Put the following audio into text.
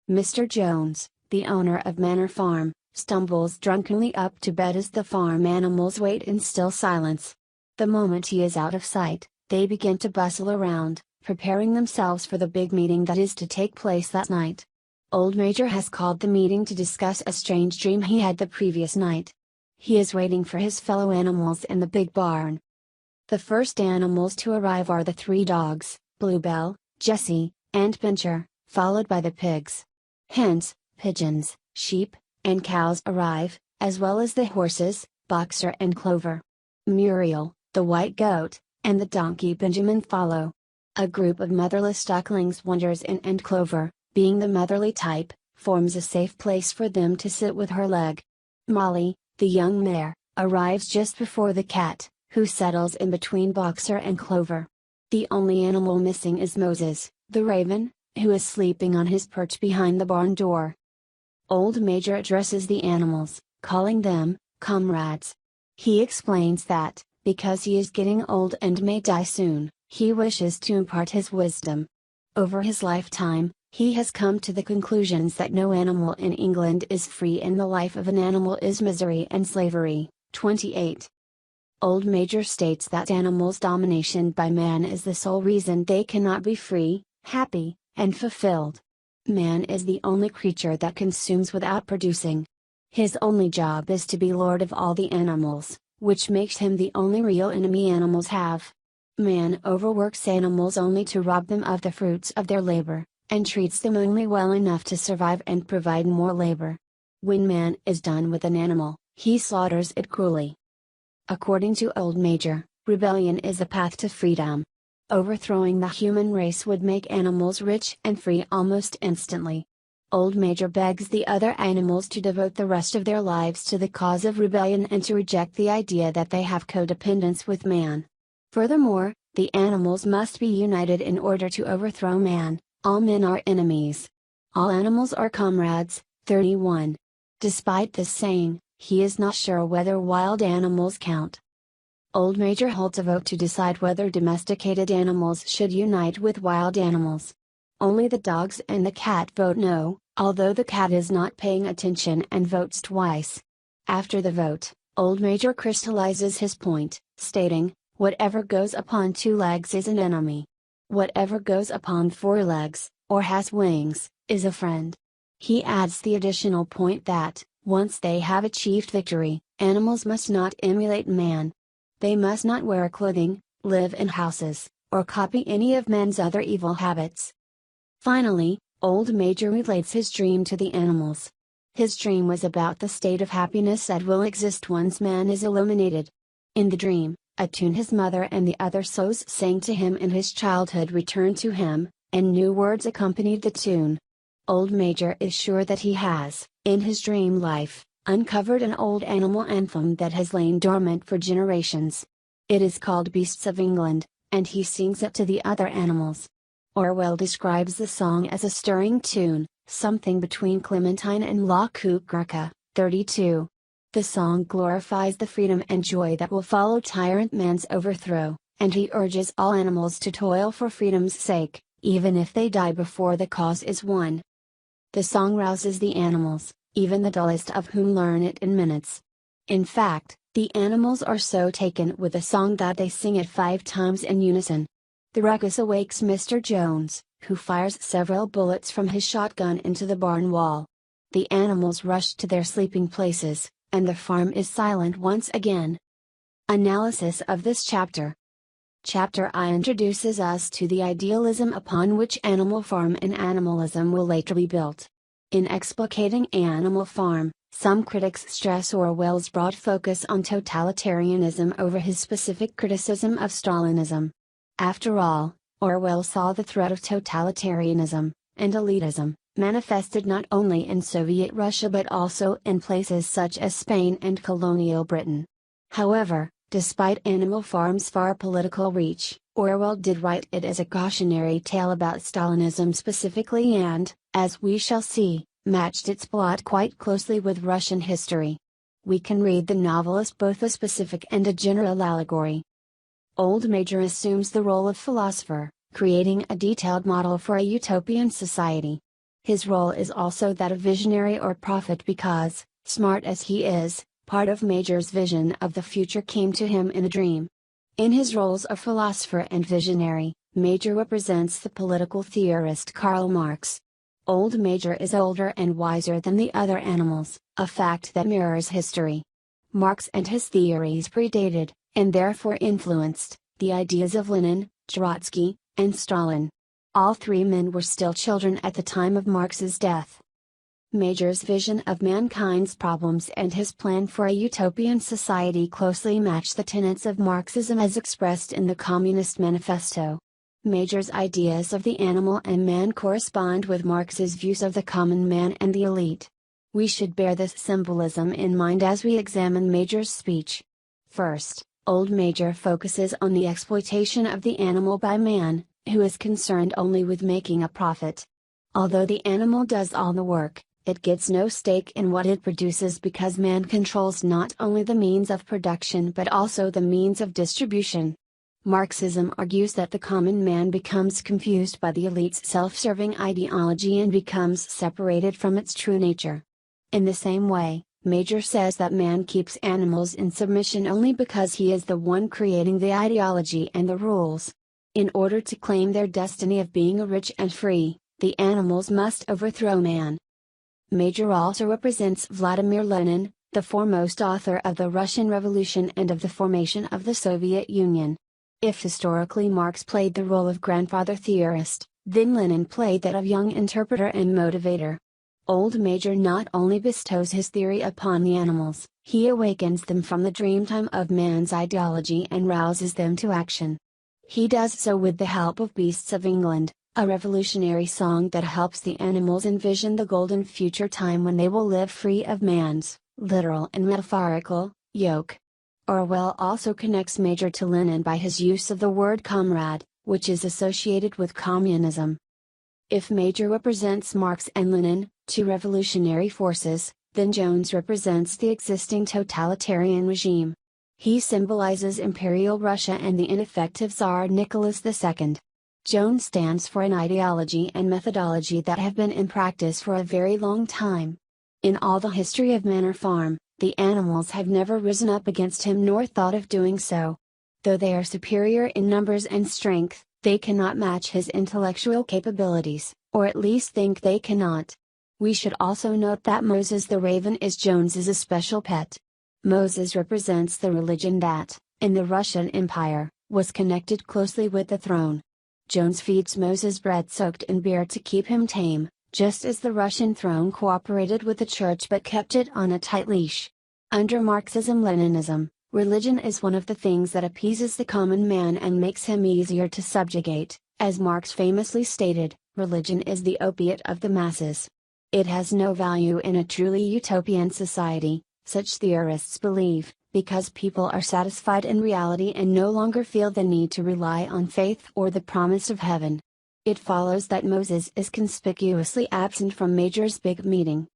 Mr. Jones, the owner of Manor Farm, stumbles drunkenly up to bed as the farm animals wait in still silence. The moment he is out of sight, they begin to bustle around, preparing themselves for the big meeting that is to take place that night. Old Major has called the meeting to discuss a strange dream he had the previous night. He is waiting for his fellow animals in the big barn. The first animals to arrive are the three dogs, Bluebell, Jessie, and Pincher, followed by the pigs. Hens, pigeons, sheep, and cows arrive, as well as the horses, Boxer and Clover. Muriel, the white goat, and the donkey Benjamin follow. A group of motherless ducklings wanders in, and Clover, being the motherly type, forms a safe place for them to sit with her leg. Molly, the young mare, arrives just before the cat, who settles in between Boxer and Clover. The only animal missing is Moses, the raven, who is sleeping on his perch behind the barn door. Old Major addresses the animals, calling them comrades. He explains that, because he is getting old and may die soon, he wishes to impart his wisdom. Over his lifetime, he has come to the conclusions that no animal in England is free and the life of an animal is misery and slavery. 28. Old Major states that animals' domination by man is the sole reason they cannot be free, happy, and fulfilled. Man is the only creature that consumes without producing. His only job is to be lord of all the animals, which makes him the only real enemy animals have. Man overworks animals only to rob them of the fruits of their labor, and treats them only well enough to survive and provide more labor. When man is done with an animal, he slaughters it cruelly. According to Old Major, rebellion is a path to freedom. Overthrowing the human race would make animals rich and free almost instantly. Old Major begs the other animals to devote the rest of their lives to the cause of rebellion and to reject the idea that they have codependence with man. Furthermore, the animals must be united in order to overthrow man. All men are enemies. All animals are comrades. 31. Despite this saying, he is not sure whether wild animals count. Old Major holds a vote to decide whether domesticated animals should unite with wild animals. Only the dogs and the cat vote no, although the cat is not paying attention and votes twice. After the vote, Old Major crystallizes his point, stating, "Whatever goes upon two legs is an enemy. Whatever goes upon four legs, or has wings, is a friend." He adds the additional point that, once they have achieved victory, animals must not emulate man. They must not wear clothing, live in houses, or copy any of man's other evil habits. Finally, Old Major relates his dream to the animals. His dream was about the state of happiness that will exist once man is eliminated. In the dream, a tune his mother and the other souls sang to him in his childhood returned to him, and new words accompanied the tune. Old Major is sure that he has, in his dream life, uncovered an old animal anthem that has lain dormant for generations. It is called Beasts of England, and he sings it to the other animals. Orwell describes the song as a stirring tune, something between Clementine and La Cucurca. 32. The song glorifies the freedom and joy that will follow tyrant man's overthrow, and he urges all animals to toil for freedom's sake, even if they die before the cause is won. The song rouses the animals, even the dullest of whom learn it in minutes. In fact, the animals are so taken with the song that they sing it 5 times in unison. The ruckus awakes Mr. Jones, who fires several bullets from his shotgun into the barn wall. The animals rush to their sleeping places, and the farm is silent once again. Analysis of this chapter. Chapter I introduces us to the idealism upon which Animal Farm and animalism will later be built. In explicating Animal Farm, some critics stress Orwell's broad focus on totalitarianism over his specific criticism of Stalinism. After all, Orwell saw the threat of totalitarianism, and elitism, manifested not only in Soviet Russia but also in places such as Spain and colonial Britain. However, despite Animal Farm's far political reach, Orwell did write it as a cautionary tale about Stalinism specifically and, as we shall see, matched its plot quite closely with Russian history. We can read the novel as both a specific and a general allegory. Old Major assumes the role of philosopher, creating a detailed model for a utopian society. His role is also that of visionary or prophet because, smart as he is, part of Major's vision of the future came to him in a dream. In his roles of philosopher and visionary, Major represents the political theorist Karl Marx. Old Major is older and wiser than the other animals, a fact that mirrors history. Marx and his theories predated, and therefore influenced, the ideas of Lenin, Trotsky, and Stalin. All three men were still children at the time of Marx's death. Major's vision of mankind's problems and his plan for a utopian society closely match the tenets of Marxism as expressed in the Communist Manifesto. Major's ideas of the animal and man correspond with Marx's views of the common man and the elite. We should bear this symbolism in mind as we examine Major's speech. First, Old Major focuses on the exploitation of the animal by man, who is concerned only with making a profit. Although the animal does all the work, it gets no stake in what it produces because man controls not only the means of production but also the means of distribution. Marxism argues that the common man becomes confused by the elite's self-serving ideology and becomes separated from its true nature. In the same way, Major says that man keeps animals in submission only because he is the one creating the ideology and the rules. In order to claim their destiny of being rich and free, the animals must overthrow man. Major also represents Vladimir Lenin, the foremost author of the Russian Revolution and of the formation of the Soviet Union. If historically Marx played the role of grandfather theorist, then Lenin played that of young interpreter and motivator. Old Major not only bestows his theory upon the animals, he awakens them from the dreamtime of man's ideology and rouses them to action. He does so with the help of Beasts of England, a revolutionary song that helps the animals envision the golden future time when they will live free of man's, literal and metaphorical, yoke. Orwell also connects Major to Lenin by his use of the word comrade, which is associated with communism. If Major represents Marx and Lenin, two revolutionary forces, then Jones represents the existing totalitarian regime. He symbolizes Imperial Russia and the ineffective Tsar Nicholas II. Jones stands for an ideology and methodology that have been in practice for a very long time. In all the history of Manor Farm, the animals have never risen up against him nor thought of doing so. Though they are superior in numbers and strength, they cannot match his intellectual capabilities, or at least think they cannot. We should also note that Moses the Raven is Jones's special pet. Moses represents the religion that, in the Russian Empire, was connected closely with the throne. Jones feeds Moses bread soaked in beer to keep him tame, just as the Russian throne cooperated with the church but kept it on a tight leash. Under Marxism-Leninism, religion is one of the things that appeases the common man and makes him easier to subjugate. As Marx famously stated, religion is the opiate of the masses. It has no value in a truly utopian society, such theorists believe, because people are satisfied in reality and no longer feel the need to rely on faith or the promise of heaven. It follows that Moses is conspicuously absent from Major's big meeting,